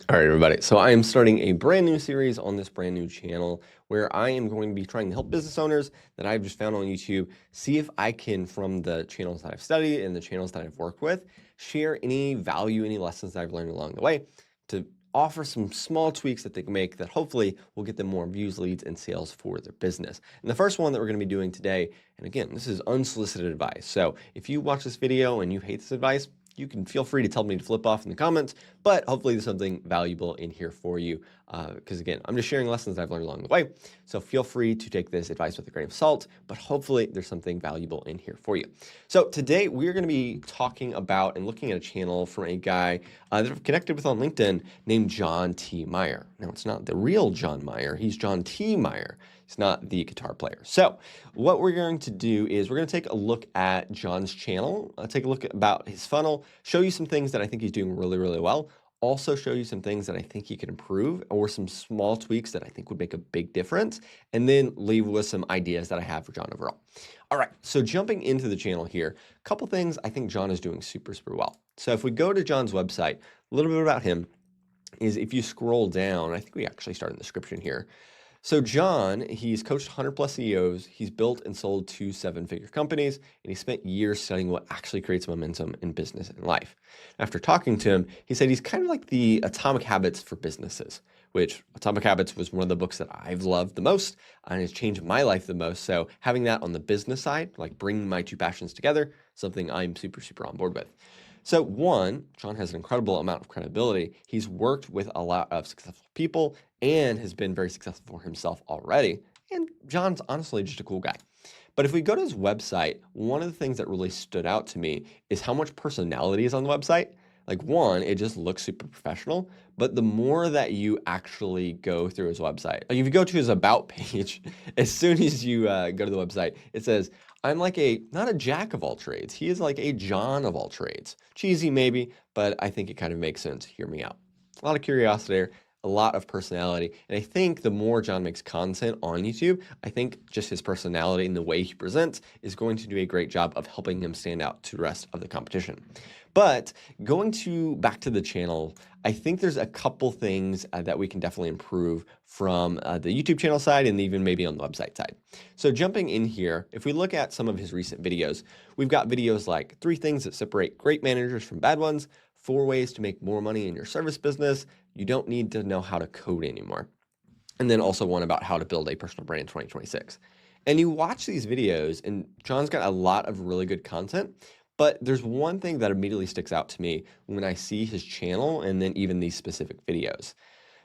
All right, everybody. So I am starting a brand new series on this brand new channel where I am going to be trying to help business owners that I've just found on YouTube see if I can, from the channels that I've studied and the channels that I've worked with, share any value, any lessons that I've learned along the way to offer some small tweaks that they can make that hopefully will get them more views, leads, and sales for their business. And the first one that we're going to be doing today, and again, this is unsolicited advice. So if you watch this video and you hate this advice, you can feel free to tell me to flip off in the comments, but hopefully there's something valuable in here for you. Because again, I'm just sharing lessons that I've learned along the way. So feel free to take this advice with a grain of salt, but hopefully there's something valuable in here for you. So today we're going to be talking about and looking at a channel from a guy that I've connected with on LinkedIn named John T. Meyer. Now it's not the real John Meyer, he's John T. Meyer. He's not the guitar player. So what we're going to do is we're going to take a look at John's channel, take a look about his funnel, show you some things that I think he's doing really, really well, also show you some things that I think he could improve or some small tweaks that I think would make a big difference, and then leave with some ideas that I have for John overall. All right, so jumping into the channel here, a couple things I think John is doing super, super well. So if we go to John's website, a little bit about him is if you scroll down, I think we actually start in the description here. So John, he's coached 100 plus CEOs, he's built and sold 2 7-figure companies, and he spent years studying what actually creates momentum in business and life. After talking to him, he said he's kind of like the Atomic Habits for businesses, which Atomic Habits was one of the books that I've loved the most and has changed my life the most. So having that on the business side, like bringing my two passions together, something I'm super, super on board with. So one, John has an incredible amount of credibility. He's worked with a lot of successful people and has been very successful for himself already. And John's honestly just a cool guy. But if we go to his website, one of the things that really stood out to me is how much personality is on the website. Like one, it just looks super professional, but the more that you actually go through his website, like if you go to his about page, as soon as you go to the website, it says, I'm like not a jack of all trades. He is like a John of all trades. Cheesy maybe, but I think it kind of makes sense. Hear me out. A lot of curiosity there, a lot of personality. And I think the more John makes content on YouTube, I think just his personality and the way he presents is going to do a great job of helping him stand out to the rest of the competition. But going back to the channel, I think there's a couple things that we can definitely improve from the YouTube channel side and even maybe on the website side. So jumping in here, if we look at some of his recent videos, we've got videos like 3 things that separate great managers from bad ones, 4 ways to make more money in your service business, you don't need to know how to code anymore, and then also one about how to build a personal brand in 2026. And you watch these videos, and John's got a lot of really good content, but there's one thing that immediately sticks out to me when I see his channel and then even these specific videos.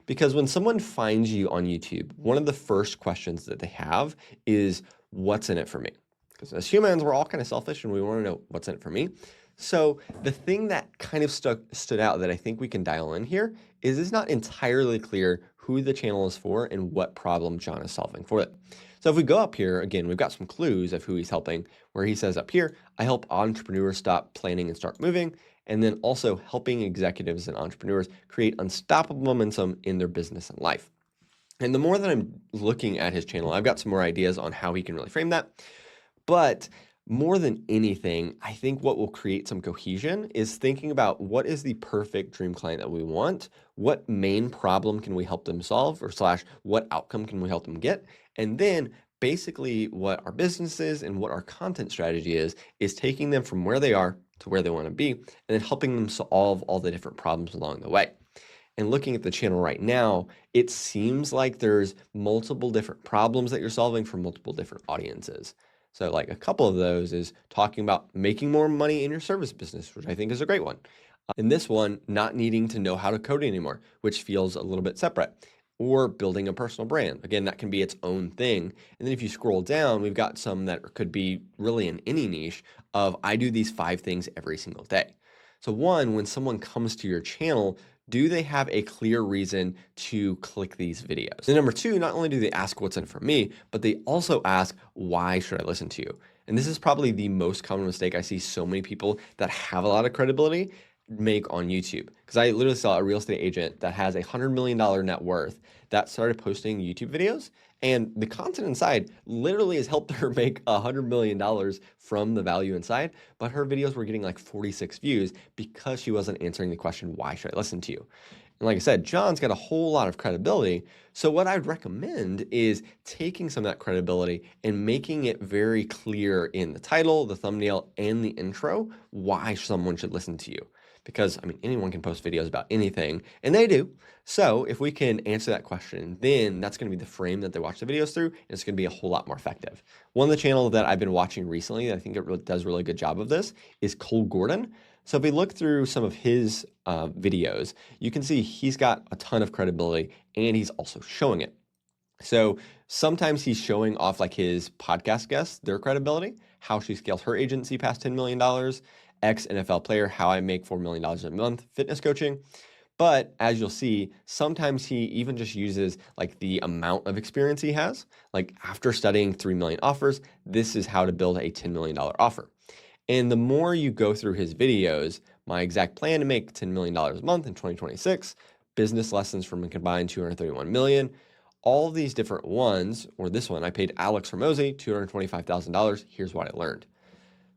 Because when someone finds you on YouTube, one of the first questions that they have is, what's in it for me? Because as humans, we're all kind of selfish and we want to know what's in it for me. So the thing that kind of stood out that I think we can dial in here is it's not entirely clear who the channel is for and what problem John is solving for it. So if we go up here, again, we've got some clues of who he's helping, where he says up here, I help entrepreneurs stop planning and start moving, and then also helping executives and entrepreneurs create unstoppable momentum in their business and life. And the more that I'm looking at his channel, I've got some more ideas on how he can really frame that. But more than anything, I think what will create some cohesion is thinking about what is the perfect dream client that we want, what main problem can we help them solve, or / what outcome can we help them get, and then basically what our business is and what our content strategy is taking them from where they are to where they want to be, and then helping them solve all the different problems along the way. And looking at the channel right now, it seems like there's multiple different problems that you're solving for multiple different audiences. So like a couple of those is talking about making more money in your service business, which I think is a great one. In this one, not needing to know how to code anymore, which feels a little bit separate. Or building a personal brand. Again, that can be its own thing. And then if you scroll down, we've got some that could be really in any niche of I do these 5 things every single day. So one, when someone comes to your channel, do they have a clear reason to click these videos? And number 2, not only do they ask what's in it for me, but they also ask, why should I listen to you? And this is probably the most common mistake I see so many people that have a lot of credibility make on YouTube. Because I literally saw a real estate agent that has $100 million net worth that started posting YouTube videos, and the content inside literally has helped her make $100 million from the value inside, but her videos were getting like 46 views because she wasn't answering the question, why should I listen to you? And like I said, John's got a whole lot of credibility. So what I'd recommend is taking some of that credibility and making it very clear in the title, the thumbnail, and the intro why someone should listen to you. Because, I mean, anyone can post videos about anything, and they do. So if we can answer that question, then that's going to be the frame that they watch the videos through, and it's going to be a whole lot more effective. One of the channels that I've been watching recently, I think it does a really good job of this, is Cole Gordon. So if we look through some of his videos, you can see he's got a ton of credibility, and he's also showing it. So sometimes he's showing off like his podcast guests, their credibility, how she scales her agency past $10 million, ex-NFL player, how I make $4 million a month, fitness coaching. But as you'll see, sometimes he even just uses like the amount of experience he has. Like after studying 3 million offers, this is how to build a $10 million offer. And the more you go through his videos, my exact plan to make $10 million a month in 2026, business lessons from a combined 231 million, all of these different ones, or this one, I paid Alex Hormozy $225,000. Here's what I learned.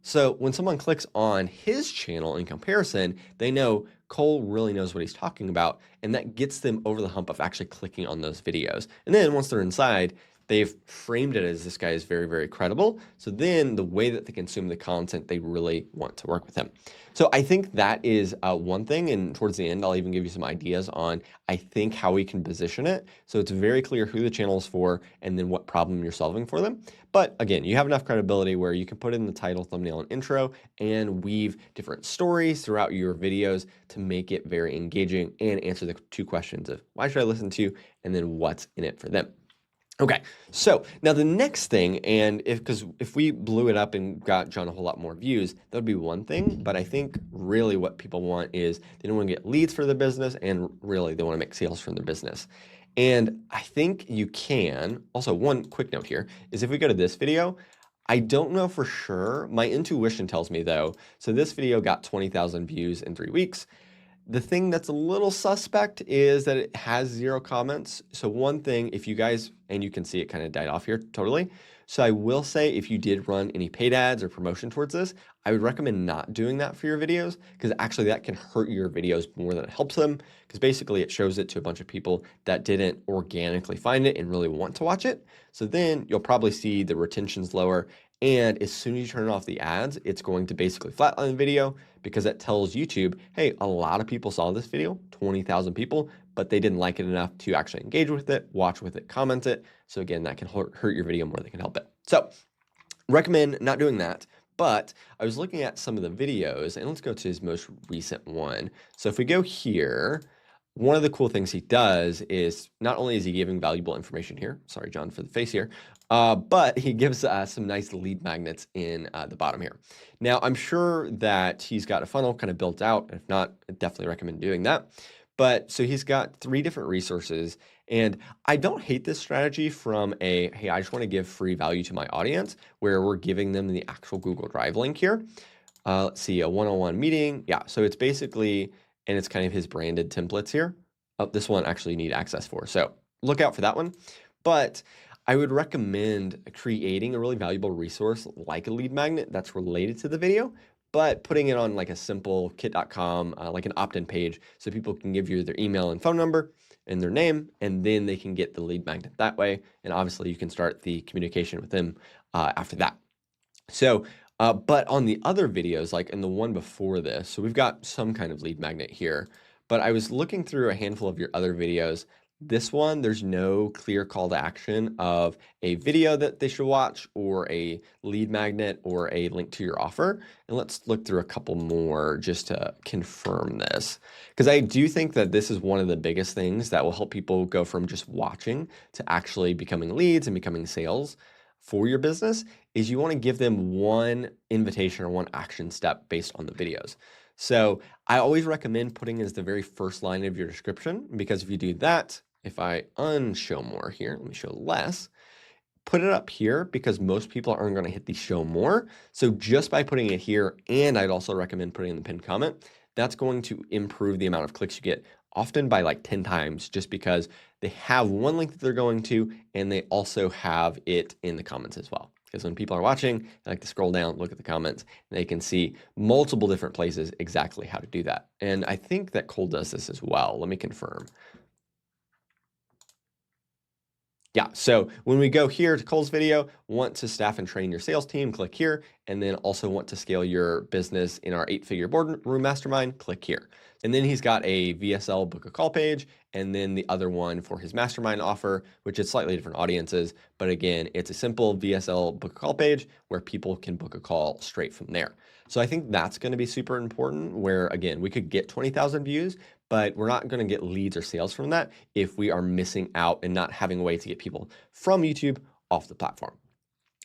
So when someone clicks on his channel in comparison, they know Cole really knows what he's talking about, and that gets them over the hump of actually clicking on those videos. And then once they're inside, they've framed it as this guy is very, very credible. So then the way that they consume the content, they really want to work with him. So I think that is one thing. And towards the end, I'll even give you some ideas on, I think, how we can position it. So it's very clear who the channel is for and then what problem you're solving for them. But again, you have enough credibility where you can put in the title, thumbnail, and intro and weave different stories throughout your videos to make it very engaging and answer the two questions of why should I listen to you and then what's in it for them. Okay, so now the next thing, and because if we blew it up and got John a whole lot more views, that would be one thing, but I think really what people want is they don't want to get leads for their business, and really they want to make sales from their business. And I think you can, also one quick note here, is if we go to this video, I don't know for sure, my intuition tells me though, so this video got 20,000 views in 3 weeks. The thing that's a little suspect is that it has 0 comments. So one thing, if you guys, and you can see it kind of died off here totally. So I will say if you did run any paid ads or promotion towards this, I would recommend not doing that for your videos because actually that can hurt your videos more than it helps them because basically it shows it to a bunch of people that didn't organically find it and really want to watch it. So then you'll probably see the retention's lower, and as soon as you turn off the ads, it's going to basically flatline the video because that tells YouTube, hey, a lot of people saw this video, 20,000 people, but they didn't like it enough to actually engage with it, watch with it, comment it. So again, that can hurt your video more than it can help it. So recommend not doing that. But I was looking at some of the videos, and let's go to his most recent one. So if we go here, one of the cool things he does is not only is he giving valuable information here, sorry, John, for the face here, but he gives some nice lead magnets in the bottom here. Now, I'm sure that he's got a funnel kind of built out. If not, I definitely recommend doing that. But so he's got 3 different resources, and I don't hate this strategy from a, hey, I just want to give free value to my audience, where we're giving them the actual Google Drive link here. Let's see, a one-on-one meeting. Yeah, so it's basically, and it's kind of his branded templates here. Oh, this one actually you need access for. So look out for that one. But I would recommend creating a really valuable resource like a lead magnet that's related to the video, but putting it on like a simple kit.com, like an opt-in page, so people can give you their email and phone number and their name, and then they can get the lead magnet that way. And obviously you can start the communication with them after that. So, but on the other videos, like in the one before this, so we've got some kind of lead magnet here, but I was looking through a handful of your other videos. This one, there's no clear call to action of a video that they should watch or a lead magnet or a link to your offer. And let's look through a couple more just to confirm this. Because I do think that this is one of the biggest things that will help people go from just watching to actually becoming leads and becoming sales for your business, is you want to give them one invitation or one action step based on the videos. So I always recommend putting as the very first line of your description, because if you do that, if I unshow more here, let me show less, put it up here because most people aren't going to hit the show more. So just by putting it here, and I'd also recommend putting in the pinned comment, that's going to improve the amount of clicks you get, often by like 10 times, just because they have one link that they're going to, and they also have it in the comments as well. Because when people are watching, they like to scroll down, look at the comments, and they can see multiple different places exactly how to do that. And I think that Cole does this as well. Let me confirm. Yeah, so when we go here to Cole's video, want to staff and train your sales team, click here, and then also want to scale your business in our 8-figure boardroom mastermind, click here. And then he's got a VSL book a call page, and then the other one for his mastermind offer, which is slightly different audiences. But again, it's a simple VSL book a call page where people can book a call straight from there. So I think that's going to be super important where, again, we could get 20,000 views, but we're not going to get leads or sales from that if we are missing out and not having a way to get people from YouTube off the platform.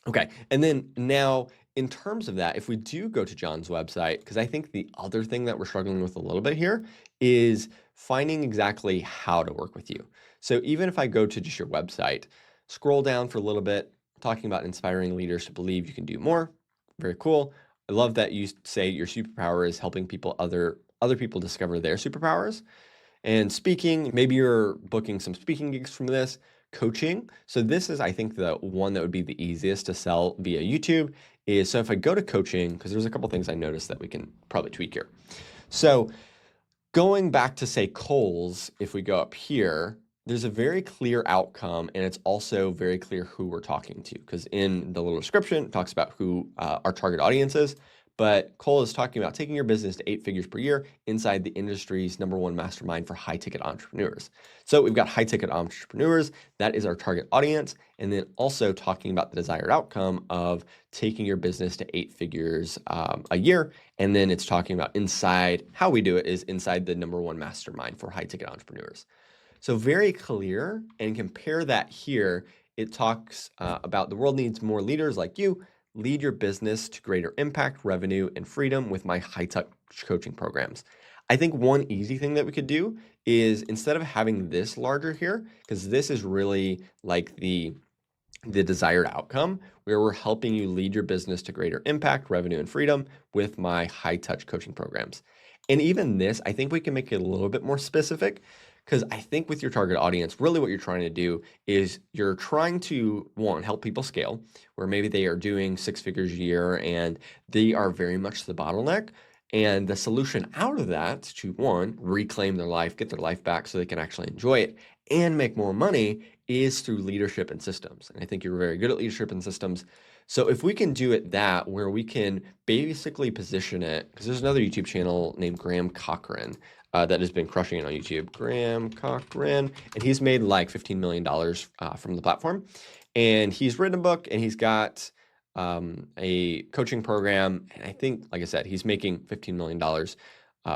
Okay, and then now in terms of that, if we do go to John's website, because I think the other thing that we're struggling with a little bit here is finding exactly how to work with you. So even if I go to just your website, scroll down for a little bit, talking about inspiring leaders to believe you can do more. Very cool. I love that you say your superpower is helping people, other people discover their superpowers. And speaking, maybe you're booking some speaking gigs from this. Coaching. So this is, I think, the one that would be the easiest to sell via YouTube is, so if I go to coaching, because there's a couple things I noticed that we can probably tweak here. So going back to say Kohl's, if we go up here, there's a very clear outcome, and it's also very clear who we're talking to, because in the little description, it talks about who our target audience is. But Cole is talking about taking your business to 8 figures per year inside the industry's #1 mastermind for high-ticket entrepreneurs. So we've got high-ticket entrepreneurs. That is our target audience. And then also talking about the desired outcome of taking your business to 8 figures a year. And then it's talking about inside, how we do it is inside the #1 mastermind for high-ticket entrepreneurs. So very clear, and compare that here. It talks about the world needs more leaders like you. Lead your business to greater impact, revenue, and freedom with my high-touch coaching programs. I think one easy thing that we could do is, instead of having this larger here, because this is really like the desired outcome, where we're helping you lead your business to greater impact, revenue, and freedom with my high-touch coaching programs. And even this, I think we can make it a little bit more specific, because I think with your target audience, really what you're trying to do is you're trying to, one, help people scale, where maybe they are doing 6 figures a year and they are very much the bottleneck. And the solution out of that to, one, reclaim their life, get their life back so they can actually enjoy it and make more money, is through leadership and systems. And I think you're very good at leadership and systems. So if we can do it that, where we can basically position it, because there's another YouTube channel named Graham Cochran that has been crushing it on YouTube, Graham Cochran, and he's made like $15 million from the platform. And he's written a book, and he's got a coaching program. And I think, like I said, he's making $15 million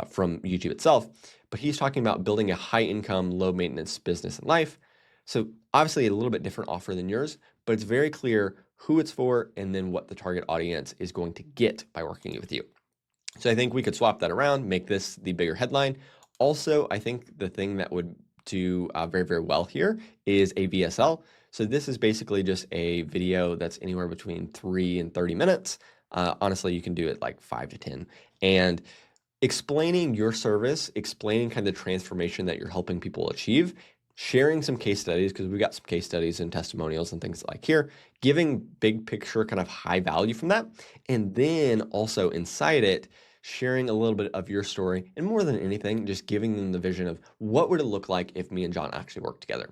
from YouTube itself. But he's talking about building a high-income, low-maintenance business and life. So obviously a little bit different offer than yours, but it's very clear who it's for and then what the target audience is going to get by working with you. So I think we could swap that around, make this the bigger headline. Also, I think the thing that would do very, very well here is a VSL. So this is basically just a video that's anywhere between 3 and 30 minutes. Honestly, you can do it like 5 to 10. And explaining your service, explaining kind of the transformation that you're helping people achieve, sharing some case studies, because we've got some case studies and testimonials and things like here, giving big picture kind of high value from that. And then also inside it, sharing a little bit of your story, and more than anything, just giving them the vision of what would it look like if me and John actually worked together.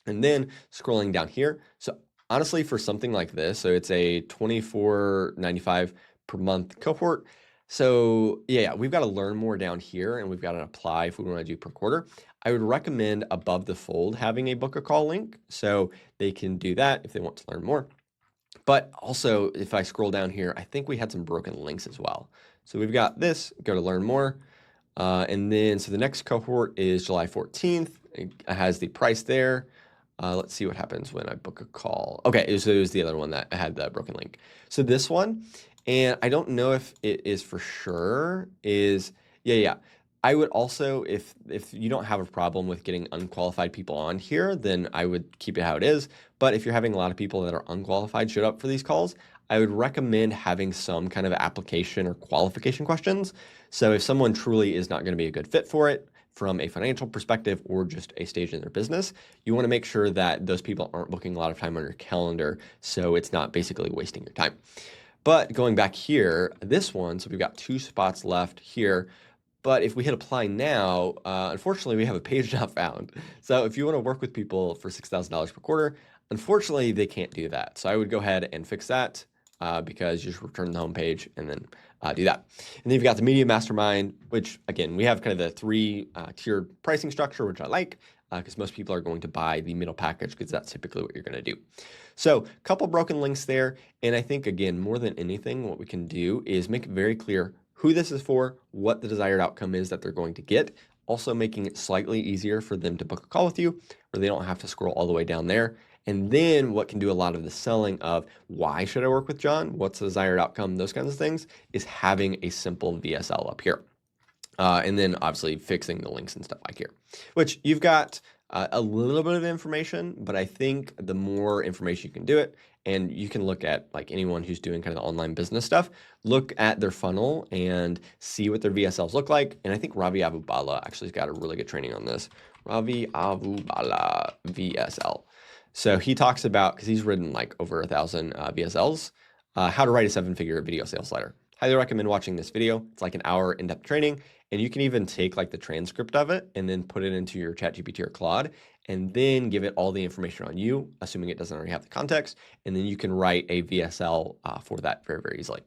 And then scrolling down here. So honestly, for something like this, so it's a $24.95 per month cohort. So yeah, we've got to learn more down here, and we've got to apply if we want to do per quarter. I would recommend above the fold having a book a call link, so they can do that if they want to learn more. But also, if I scroll down here, I think we had some broken links as well. So we've got this, go to learn more. And then, so the next cohort is July 14th. It has the price there. Let's see what happens when I book a call. Okay, so it was the other one that had the broken link. So this one, and I don't know if it is for sure, is, yeah. I would also, if you don't have a problem with getting unqualified people on here, then I would keep it how it is. But if you're having a lot of people that are unqualified show up for these calls, I would recommend having some kind of application or qualification questions. So if someone truly is not going to be a good fit for it, from a financial perspective or just a stage in their business, you want to make sure that those people aren't booking a lot of time on your calendar, so it's not basically wasting your time. But going back here, this one, so we've got 2 spots left here. But if we hit apply now, unfortunately, we have a page not found. So if you want to work with people for $6,000 per quarter, unfortunately, they can't do that. So I would go ahead and fix that because you just return the home page and then do that. And then you've got the Media Mastermind, which again, we have kind of the 3 tiered pricing structure, which I like because most people are going to buy the middle package because that's typically what you're going to do. So a couple broken links there. And I think, again, more than anything, what we can do is make it very clear who this is for, what the desired outcome is that they're going to get, also making it slightly easier for them to book a call with you where they don't have to scroll all the way down there. And then what can do a lot of the selling of why should I work with John? What's the desired outcome? Those kinds of things is having a simple VSL up here. And then obviously fixing the links and stuff like here, which you've got a little bit of information, but I think the more information you can do it, and you can look at like anyone who's doing kind of the online business stuff, look at their funnel and see what their VSLs look like. And I think Ravi Abubala actually has got a really good training on this. Ravi Abubala VSL. So he talks about, because he's written like over 1,000 VSLs, how to write a 7-figure video sales letter. Highly recommend watching this video. It's like an hour in-depth training, and you can even take like the transcript of it and then put it into your ChatGPT or Claude, and then give it all the information on you, assuming it doesn't already have the context, and then you can write a VSL for that very, very easily.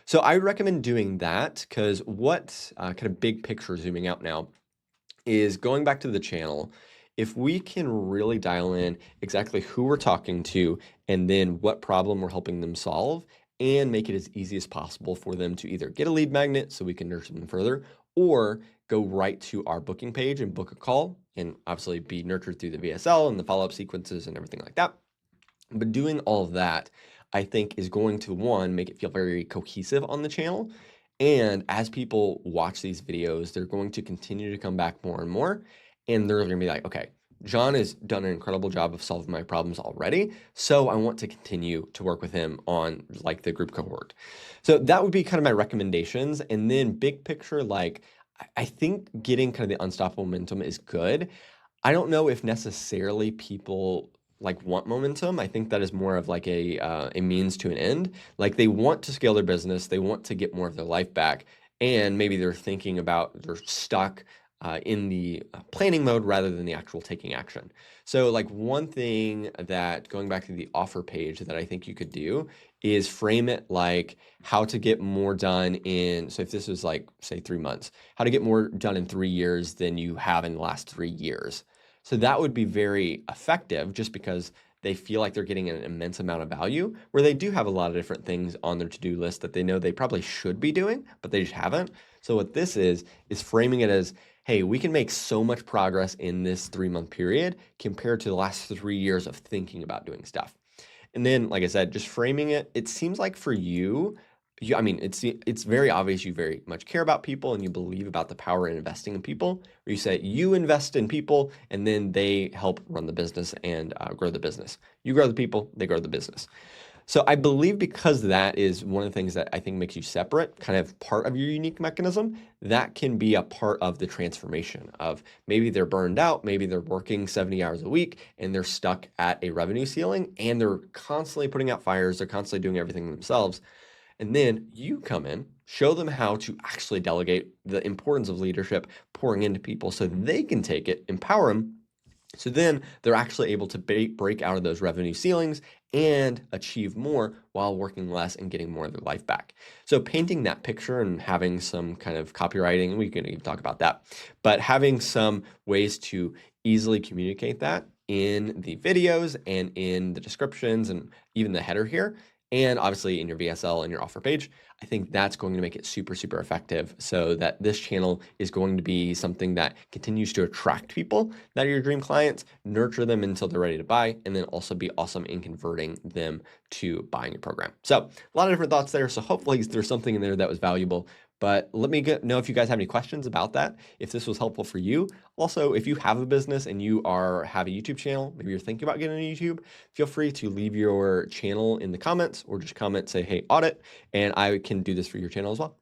So I recommend doing that because what kind of big picture zooming out now is going back to the channel. If we can really dial in exactly who we're talking to and then what problem we're helping them solve, and make it as easy as possible for them to either get a lead magnet so we can nurture them further, or go right to our booking page and book a call and obviously be nurtured through the VSL and the follow-up sequences and everything like that. But doing all of that, I think, is going to, one, make it feel very cohesive on the channel. And as people watch these videos, they're going to continue to come back more and more. And they're going to be like, okay, John has done an incredible job of solving my problems already, so I want to continue to work with him on like the group cohort. So that would be kind of my recommendations. And then big picture, like I think getting kind of the unstoppable momentum is good. I don't know if necessarily people like want momentum. I think that is more of like a means to an end. Like they want to scale their business, they want to get more of their life back, and maybe they're thinking about they're stuck in the planning mode rather than the actual taking action. So like one thing that going back to the offer page that I think you could do is frame it like how to get more done in, so if this was like say 3 months, how to get more done in 3 years than you have in the last 3 years. So that would be very effective just because they feel like they're getting an immense amount of value where they do have a lot of different things on their to-do list that they know they probably should be doing, but they just haven't. So what this is framing it as, hey, we can make so much progress in this 3-month period compared to the last 3 years of thinking about doing stuff. And then, like I said, just framing it, it seems like for you, I mean, it's very obvious you very much care about people and you believe about the power in investing in people, where you say you invest in people and then they help run the business and grow the business. You grow the people, they grow the business. So I believe because that is one of the things that I think makes you separate, kind of part of your unique mechanism, that can be a part of the transformation of maybe they're burned out, maybe they're working 70 hours a week and they're stuck at a revenue ceiling and they're constantly putting out fires, they're constantly doing everything themselves. And then you come in, show them how to actually delegate, the importance of leadership, pouring into people so they can take it, empower them. So then they're actually able to break out of those revenue ceilings and achieve more while working less and getting more of their life back. So painting that picture and having some kind of copywriting, we can even talk about that, but having some ways to easily communicate that in the videos and in the descriptions and even the header here, and obviously in your VSL and your offer page, I think that's going to make it super, super effective so that this channel is going to be something that continues to attract people that are your dream clients, nurture them until they're ready to buy, and then also be awesome in converting them to buying your program. So a lot of different thoughts there. So hopefully there's something in there that was valuable. But let me know if you guys have any questions about that, if this was helpful for you. Also, if you have a business and you have a YouTube channel, maybe you're thinking about getting on YouTube, feel free to leave your channel in the comments or just comment, say, hey, audit, and I can do this for your channel as well.